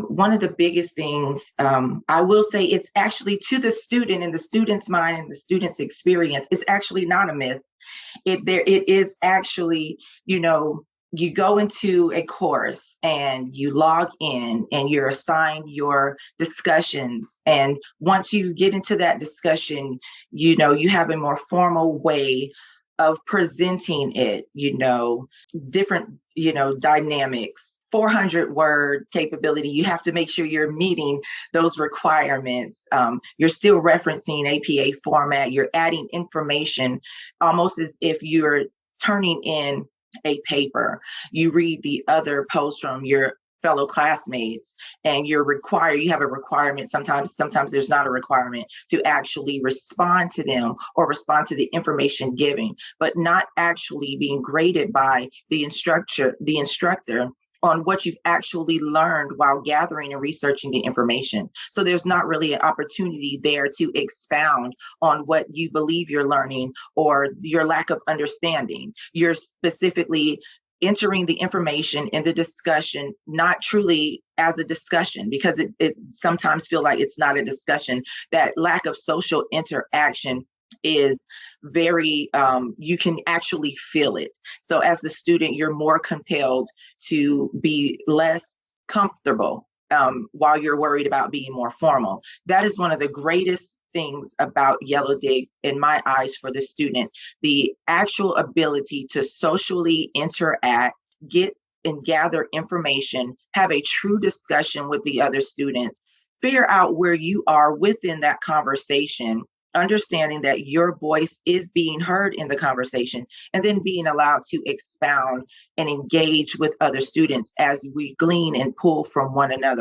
One of the biggest things I will say, it's actually to the student and the student's mind and the student's experience. It's actually not a myth. It is actually, you go into a course and you log in and you're assigned your discussions. And once you get into that discussion, you have a more formal way of presenting it, different, dynamics. 400-word capability, you have to make sure you're meeting those requirements. You're still referencing APA format. You're adding information almost as if you're turning in a paper. You read the other posts from your fellow classmates and you have a requirement. Sometimes there's not a requirement to actually respond to them or respond to the information given, but not actually being graded by the instructor on what you've actually learned while gathering and researching the information. So there's not really an opportunity there to expound on what you believe you're learning or your lack of understanding. You're specifically entering the information in the discussion, not truly as a discussion, because it sometimes feel like it's not a discussion. That lack of social interaction is very, you can actually feel it. So as the student, you're more compelled to be less comfortable while you're worried about being more formal. That is one of the greatest things about Yellowdig in my eyes for the student, the actual ability to socially interact, get and gather information, have a true discussion with the other students, figure out where you are within that conversation, understanding that your voice is being heard in the conversation, and then being allowed to expound and engage with other students as we glean and pull from one another.